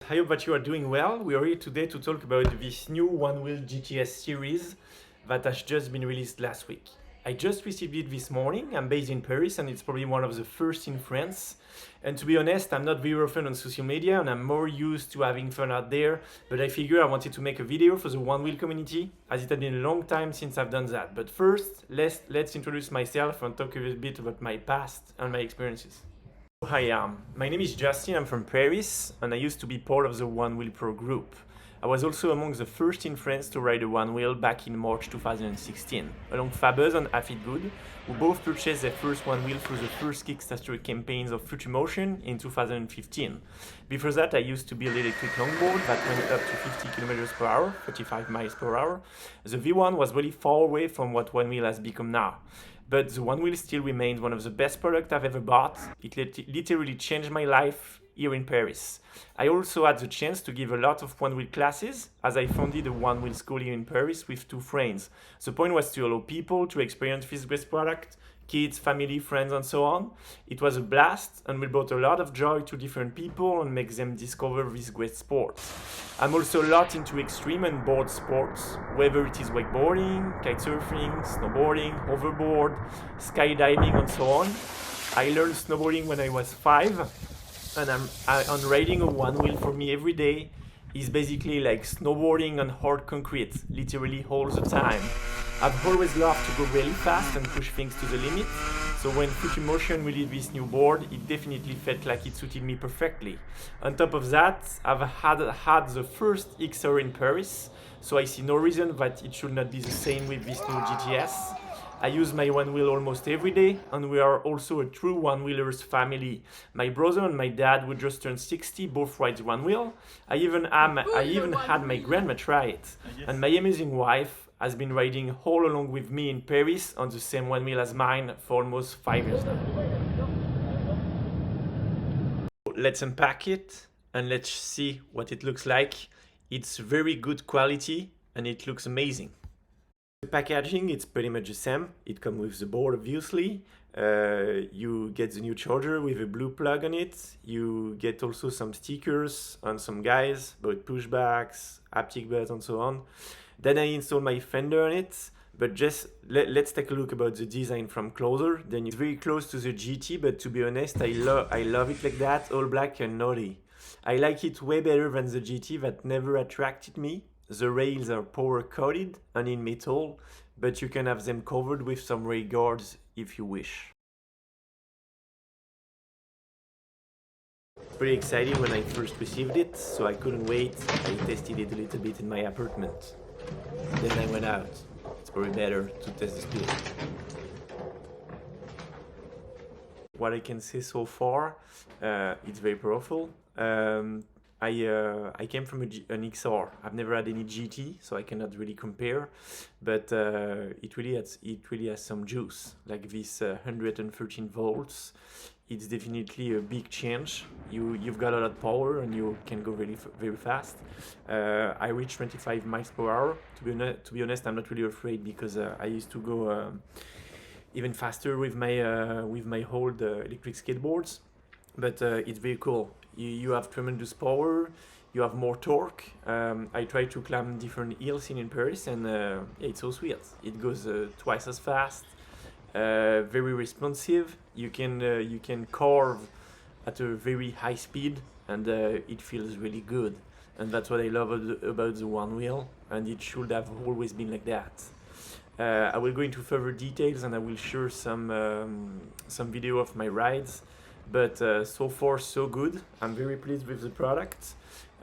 I hope that you are doing well. We are here today to talk about this new Onewheel GT S-series that has just been released last week. I just received it this morning. I'm based in Paris and it's probably one of the first in France. And to be honest, I'm not very often on social media and I'm more used to having fun out there, but I figure I wanted to make a video for the Onewheel community as it had been a long time since I've done that. But first, let's introduce myself and talk a little bit about my past and my experiences. Hi, my name is Justin, I'm from Paris, and I used to be part of the Onewheel Pro group. I was also among the first in France to ride a Onewheel back in March 2016, along Fabers and Afid Good, who both purchased their first Onewheel through the first Kickstarter campaigns of Future Motion in 2015. Before that, I used to build electric longboard that went up to 50 km per hour, 35 miles per hour. The V1 was really far away from what Onewheel has become now. But the Onewheel still remains one of the best products I've ever bought. It literally changed my life here in Paris. I also had the chance to give a lot of Onewheel classes as I founded a Onewheel school here in Paris with two friends. The point was to allow people to experience this great product, kids, family, friends, and so on. It was a blast and we brought a lot of joy to different people and make them discover this great sport. I'm also a lot into extreme and board sports, whether it is wakeboarding, kitesurfing, snowboarding, hoverboard, skydiving, and so on. I learned snowboarding when I was 5, and on riding a Onewheel for me every day is basically like snowboarding on hard concrete, literally all the time. I've always loved to go really fast and push things to the limit, so when Future Motion released this new board, it definitely felt like it suited me perfectly. On top of that, I've had the first XR in Paris, so I see no reason that it should not be the same with this new GTS. I use my Onewheel almost every day, and we are also a true Onewheelers family. My brother and my dad would just turn 60, both ride Onewheel. I even had my grandma try it, and my amazing wife has been riding all along with me in Paris on the same Onewheel as mine for almost 5 years now. Let's unpack it and let's see what it looks like. It's very good quality and it looks amazing. The packaging, it's pretty much the same. It comes with the board, obviously. You get the new charger with a blue plug on it. You get also some stickers on some guys about pushbacks, haptic belt, and so on. Then I install my fender on it. But just let's take a look about the design from closer. Then it's very close to the GT, but to be honest, I love it like that, all black and naughty. I like it way better than the GT that never attracted me. The rails are power coated and in metal, but you can have them covered with some rail guards if you wish. Pretty excited when I first received it, so I couldn't wait. I tested it a little bit in my apartment. Then I went out. It's probably better to test the speed. What I can say so far, it's very powerful. I came from an XR. I've never had any GT, so I cannot really compare. But it really has some juice. Like this 113 volts, it's definitely a big change. You've got a lot of power and you can go really very fast. I reach 25 miles per hour. To be honest, I'm not really afraid because I used to go even faster with my old electric skateboards. But it's very cool. You have tremendous power, you have more torque. I try to climb different hills in Paris and it's so sweet. It goes twice as fast, very responsive. You can carve at a very high speed and it feels really good. And that's what I love about the Onewheel, and it should have always been like that. I will go into further details and I will share some video of my rides. But so far so good. I'm very pleased with the product.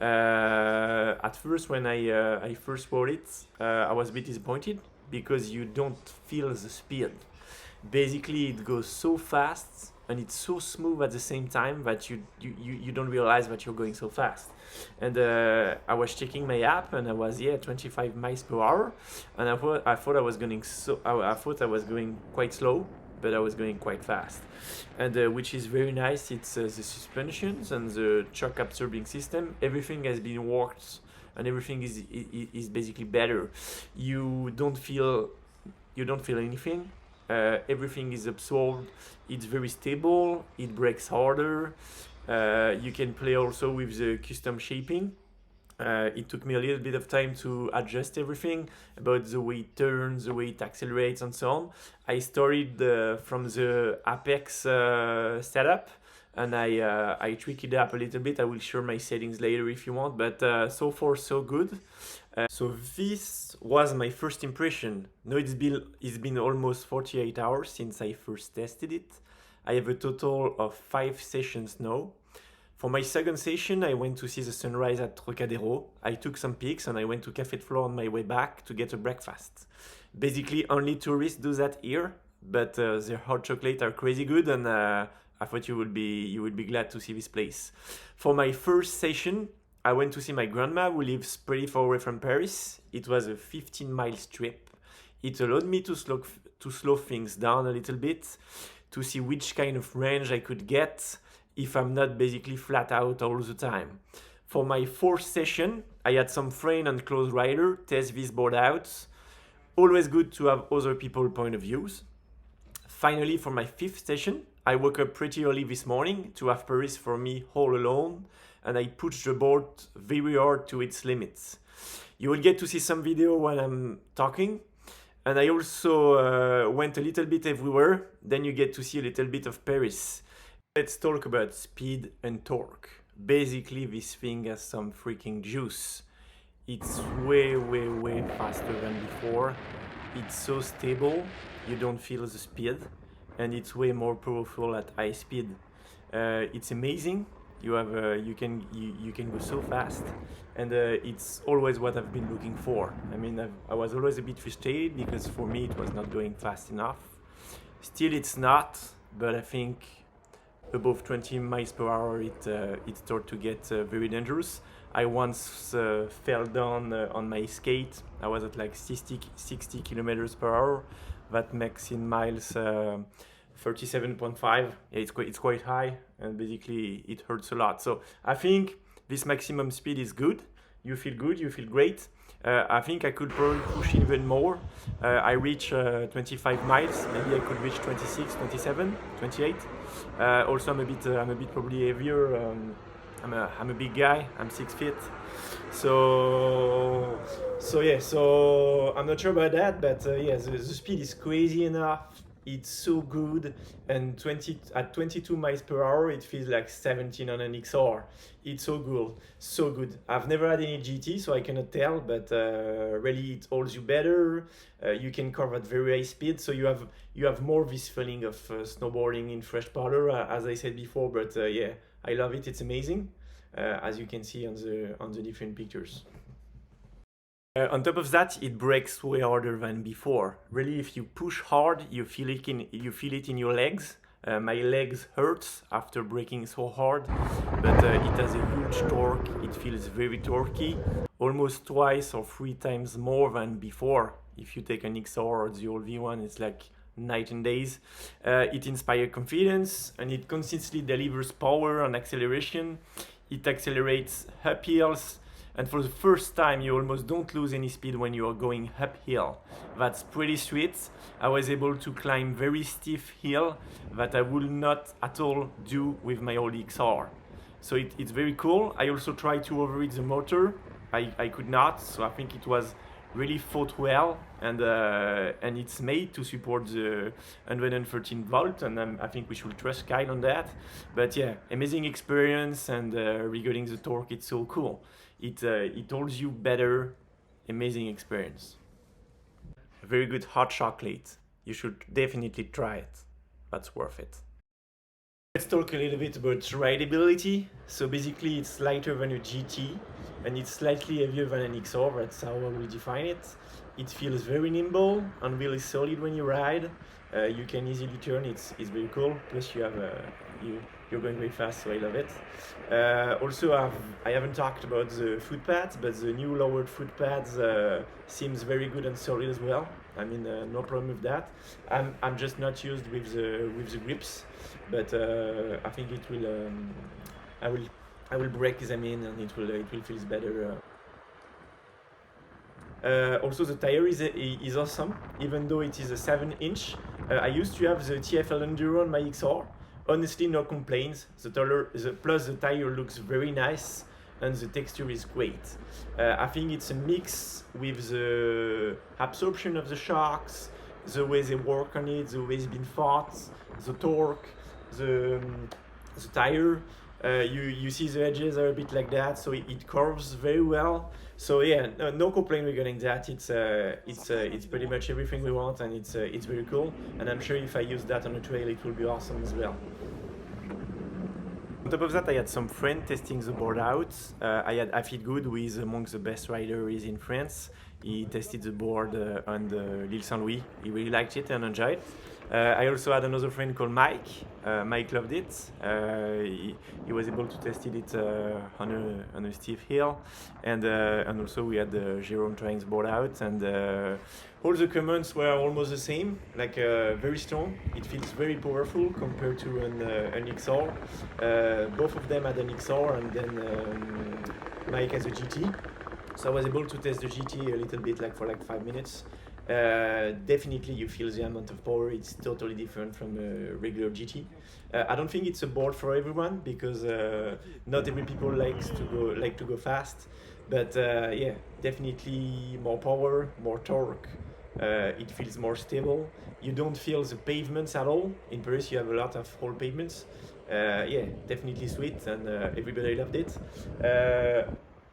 At first when I first bought it, I was a bit disappointed because you don't feel the speed. Basically it goes so fast and it's so smooth at the same time that you don't realize that you're going so fast. And I was checking my app and I was 25 miles per hour, and I thought I was going quite slow, but I was going quite fast. And which is very nice. It's the suspensions and the shock absorbing system. Everything has been worked and everything is basically better. You don't feel anything. Everything is absorbed. It's very stable. It brakes harder. You can play also with the custom shaping. It took me a little bit of time to adjust everything about the way it turns, the way it accelerates, and so on. I started from the Apex setup, and I tweaked it up a little bit. I will share my settings later if you want, but so far so good. So this was my first impression. Now it's been almost 48 hours since I first tested it. I have a total of 5 sessions now. For my second session, I went to see the sunrise at Trocadero. I took some pics and I went to Café de Flore on my way back to get a breakfast. Basically, only tourists do that here, but their hot chocolate are crazy good, and I thought you would be glad to see this place. For my first session, I went to see my grandma who lives pretty far away from Paris. It was a 15-mile trip. It allowed me to slow things down a little bit, to see which kind of range I could get if I'm not basically flat out all the time. For my fourth session, I had some friend and close rider test this board out. Always good to have other people's point of views. Finally, for my fifth session, I woke up pretty early this morning to have Paris for me all alone, and I pushed the board very hard to its limits. You will get to see some video when I'm talking, and I also went a little bit everywhere, then you get to see a little bit of Paris. Let's talk about speed and torque. Basically, this thing has some freaking juice. It's way faster than before. It's so stable, you don't feel the speed, and it's way more powerful at high speed. It's amazing. You can go so fast, and it's always what I've been looking for. I mean, I was always a bit frustrated because for me it was not going fast enough. Still, it's not, but I think above 20 miles per hour it started to get very dangerous. I once fell down on my skate. I was at like 60 kilometers per hour. That makes in miles 37.5. Yeah, it's quite high, and basically it hurts a lot. So I think this maximum speed is good. You feel good, you feel great. I think I could probably push even more. I reach 25 miles. Maybe I could reach 26, 27, 28. Also, I'm a bit probably heavier. I'm a big guy. I'm 6 feet. So yeah. So I'm not sure about that, but yeah, the speed is crazy enough. It's so good, and at 22 miles per hour, it feels like 17 on an XR. It's so good, so good. I've never had any GT, so I cannot tell, but really it holds you better. You can cover at very high speed, so you have more this feeling of snowboarding in fresh powder, as I said before. But yeah, I love it. It's amazing, as you can see on the different pictures. On top of that, it brakes way harder than before. Really, if you push hard, you feel it in your legs. My legs hurt after braking so hard, but it has a huge torque. It feels very torquey, almost twice or 3 times more than before. If you take an XR or the old V1, it's like night and days. It inspires confidence, and it consistently delivers power and acceleration. It accelerates up hills, and for the first time you almost don't lose any speed when you are going uphill. That's pretty sweet. I was able to climb very steep hill that I would not at all do with my old XR. So it's very cool. I also tried to overheat the motor. I could not, so I think it was really thought well, and it's made to support the 113 volt, and I think we should trust Kyle on that. But yeah, amazing experience, and regarding the torque, it's so cool. It holds you better. Amazing experience. Very good hot chocolate. You should definitely try it. That's worth it. Let's talk a little bit about rideability. So basically it's lighter than a GT, and it's slightly heavier than an XR. That's how I will define it. It feels very nimble and really solid when you ride. You can easily turn. It's very cool. Plus you have you're going very fast, so I love it. Also, I haven't talked about the foot pads, but the new lowered foot pads seems very good and solid as well. I mean, no problem with that. I'm just not used with the grips, but I think it will. I will break them in, and it will feel better. Also, the tire is awesome, even though it is a 7-inch. I used to have the TFL Enduro on my XR, Honestly, no complaints. Plus the tire looks very nice and the texture is great. I think it's a mix with the absorption of the shocks, the way they work on it, the way it's been fought, the torque, the tire. You see the edges are a bit like that, so it curves very well. So yeah, no complaint regarding that. It's pretty much everything we want, and it's very cool. And I'm sure if I use that on a trail, it will be awesome as well. On top of that, I had some friends testing the board out. I had Afid Good, who is among the best riders in France. He tested the board on the L'Île Saint-Louis. He really liked it and enjoyed it. I also had another friend called Mike. Mike loved it. He was able to test it on a steep hill, and also we had Jerome trying the board out, and all the comments were almost the same. Like very strong. It feels very powerful compared to an XR. Both of them had an XR, and then Mike has a GT. So I was able to test the GT a little bit, for 5 minutes. Definitely you feel the amount of power. It's totally different from a regular GT. I don't think it's a board for everyone, because not every people like to go fast, but yeah, definitely more power, more torque. It feels more stable. You don't feel the pavements at all. In Paris you have a lot of whole pavements. Yeah, definitely sweet, and everybody loved it.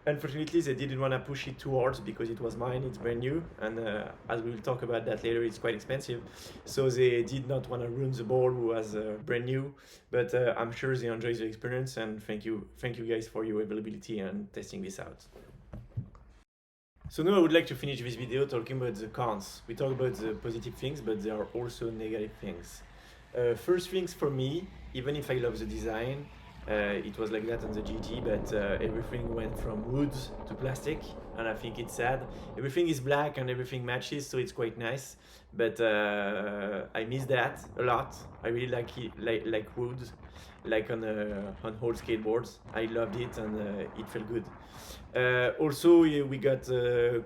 Unfortunately, they didn't want to push it too hard because it was mine, it's brand new, and as we will talk about that later, it's quite expensive. So they did not want to ruin the board, who was brand new, but I'm sure they enjoy the experience, and thank you guys for your availability and testing this out. So now I would like to finish this video talking about the cons. We talk about the positive things, but there are also negative things. First things for me, even if I love the design, it was like that on the GT, but everything went from wood to plastic, and I think it's sad. Everything is black and everything matches, so it's quite nice, but I miss that a lot. I really like it, like wood, like on whole skateboards. I loved it, and it felt good. Also, we got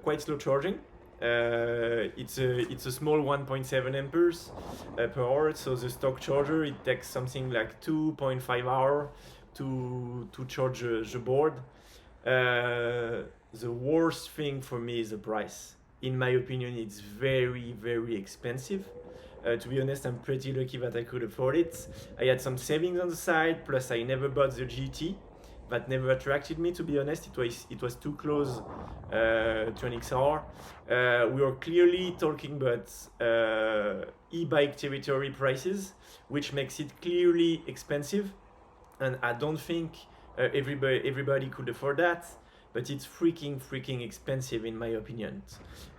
quite slow charging. It's a small 1.7 amperes per hour, so the stock charger, it takes something like 2.5 hours to charge the board. The worst thing for me is the price. In my opinion, it's very expensive. To be honest, I'm pretty lucky that I could afford it. I had some savings on the side, plus I never bought the GT. That never attracted me, to be honest. It was too close to an XR. We were clearly talking about e-bike territory prices, which makes it clearly expensive, and I don't think everybody could afford that, but it's freaking expensive in my opinion.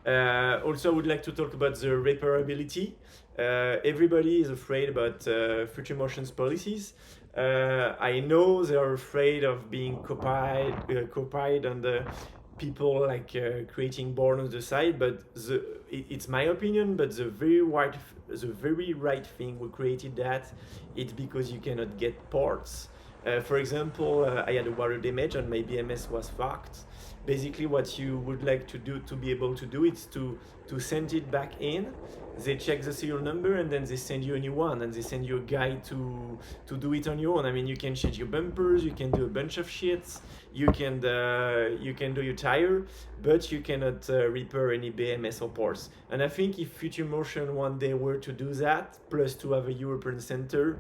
Also, I would like to talk about the repairability. Everybody is afraid about Future Motion's policies. I know they are afraid of being copied on the people creating board on the side, but it's my opinion, but the very right thing who created that, it's because you cannot get parts. For example, I had a water damage and my BMS was fucked. Basically what you would like to do, to be able to do, is to send it back in. They check the serial number and then they send you a new one, and they send you a guide to do it on your own. I mean, you can change your bumpers, you can do a bunch of shit, you can do your tire, but you cannot repair any BMS or parts. And I think if Future Motion one day were to do that, plus to have a European center,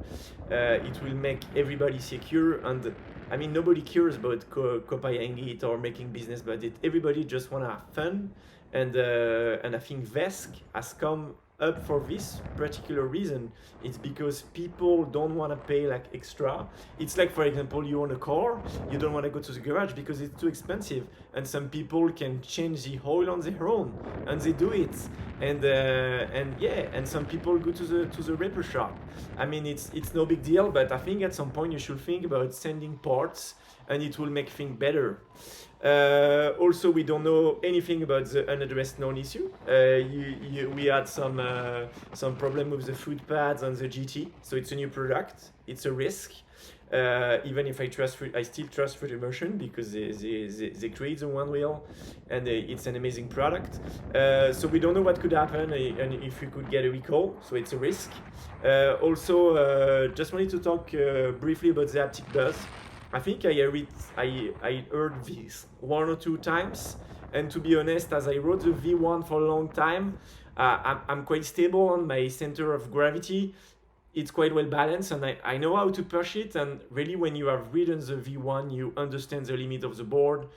it will make everybody secure. And I mean, nobody cares about copying it or making business about it. Everybody just want to have fun, and I think Vesk has come up for this particular reason. It's because people don't want to pay extra. It's like, for example, you own a car, you don't want to go to the garage because it's too expensive, and some people can change the oil on their own, and they do it, and yeah, and some people go to the repair shop. I mean, it's no big deal, but I think at some point you should think about sending parts, and it will make things better. Also, we don't know anything about the unaddressed known issue. We had some problem with the foot pads on the GT, so it's a new product. It's a risk. Even if I still trust Free Motion because they create the Onewheel, and it's an amazing product. So we don't know what could happen and if we could get a recall, so it's a risk. Also, just wanted to talk briefly about the haptic buzz. I think I heard this 1 or 2 times, and to be honest, as I rode the V1 for a long time, I'm quite stable on my center of gravity. It's quite well balanced, and I know how to push it. And really, when you have ridden the V1, you understand the limit of the board.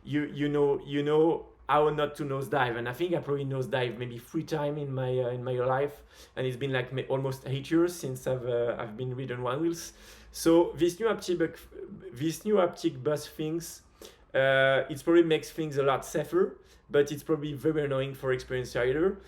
You know how not to nosedive, and I think I probably nosedive maybe 3 times in my life, and it's been like almost 8 years since I've been ridden Onewheels. So this new haptic bus things, it probably makes things a lot safer, but it's probably very annoying for experienced rider.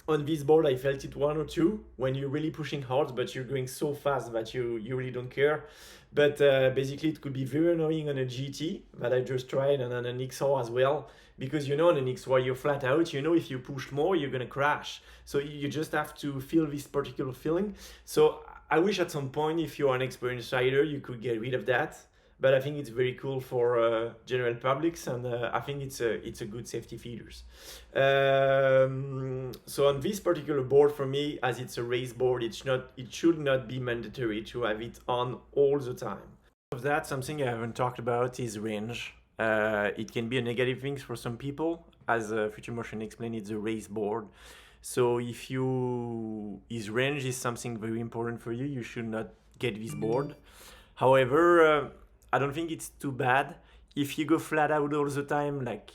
On this board, I felt it 1 or 2 when you're really pushing hard, but you're going so fast that you really don't care. But basically, it could be very annoying on a GT that I just tried, and on an XR as well, because on an XR you're flat out. If you push more, you're gonna crash. So you just have to feel this particular feeling. So I wish at some point, if you're an experienced rider, you could get rid of that. But I think it's very cool for general publics, and I think it's a good safety features. So on this particular board, for me, as it's a race board, it should not be mandatory to have it on all the time. Of that, something I haven't talked about is range. It can be a negative thing for some people. As Future Motion explained, it's a race board. So if his range is something very important for you, you should not get this board. However, I don't think it's too bad if you go flat out all the time, like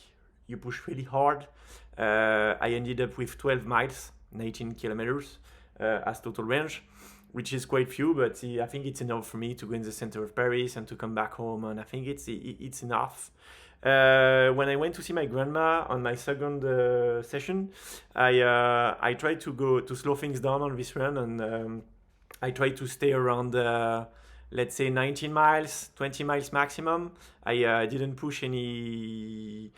you push really hard. I ended up with 12 miles, 19 kilometers as total range, which is quite few, but I think it's enough for me to go in the center of Paris and to come back home, and I think it's enough. When I went to see my grandma on my second session, I tried to slow things down on this run, and I tried to stay around let's say 19 miles, 20 miles maximum. I didn't push anything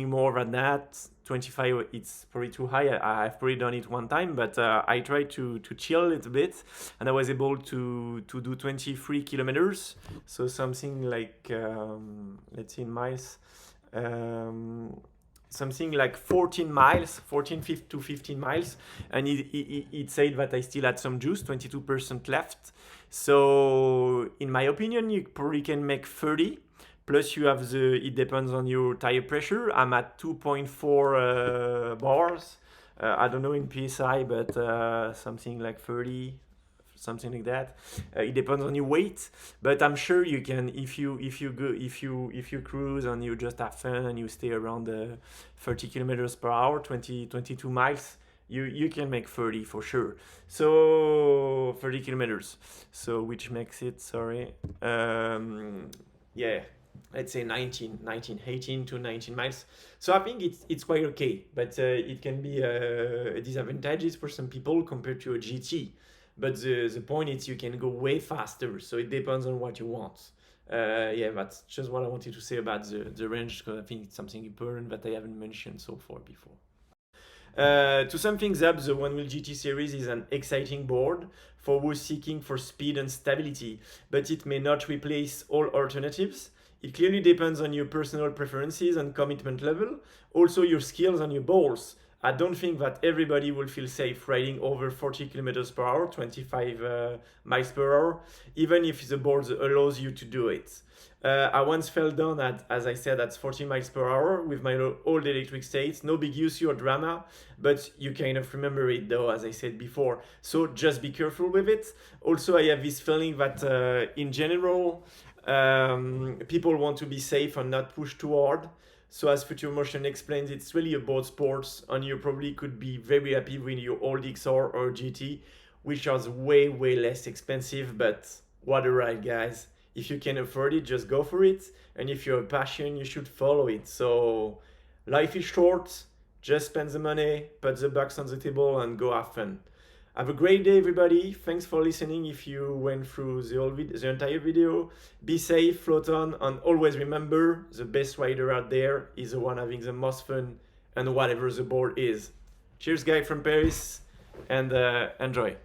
more than that. 25, it's probably too high. I've probably done it 1 time, but I tried to chill a little bit, and I was able to do 23 kilometers. So something like, let's see in miles, something like 14 miles, 14 to 15 miles. And it said that I still had some juice, 22% left. So in my opinion, you probably can make 30. Plus you have it depends on your tire pressure. I'm at 2.4 bars. I don't know in PSI, but something like 30, something like that. It depends on your weight, but I'm sure you can, if you cruise and you just have fun and you stay around 30 kilometers per hour, 22 miles, you can make 30 for sure. So 30 kilometers, so which makes it, yeah, let's say 18 to 19 miles. So I think it's quite okay, but it can be disadvantages for some people compared to a GT. But the point is you can go way faster, so it depends on what you want. Yeah, that's just what I wanted to say about the range, because I think it's something important that I haven't mentioned so far before. To sum things up, the Onewheel GT series is an exciting board for those seeking for speed and stability, but it may not replace all alternatives. It clearly depends on your personal preferences and commitment level, also your skills and your balls. I don't think that everybody will feel safe riding over 40 kilometers per hour, 25 miles per hour, even if the board allows you to do it. I once fell down as I said, at 40 miles per hour with my old electric States. No big issue or drama, but you kind of remember it though, as I said before. So just be careful with it. Also, I have this feeling that in general, people want to be safe and not push too hard. So as Future Motion explains, it's really about sports, and you probably could be very happy with your old XR or GT, which are way less expensive, but what a ride, guys. If you can afford it, just go for it, and if you're a passion, you should follow it. So life is short, just spend the money, put the bucks on the table, and go have fun. Have a great day, everybody. Thanks for listening if you went through the entire video. Be safe, float on, and always remember, the best rider out there is the one having the most fun and whatever the board is. Cheers, guys from Paris, and enjoy.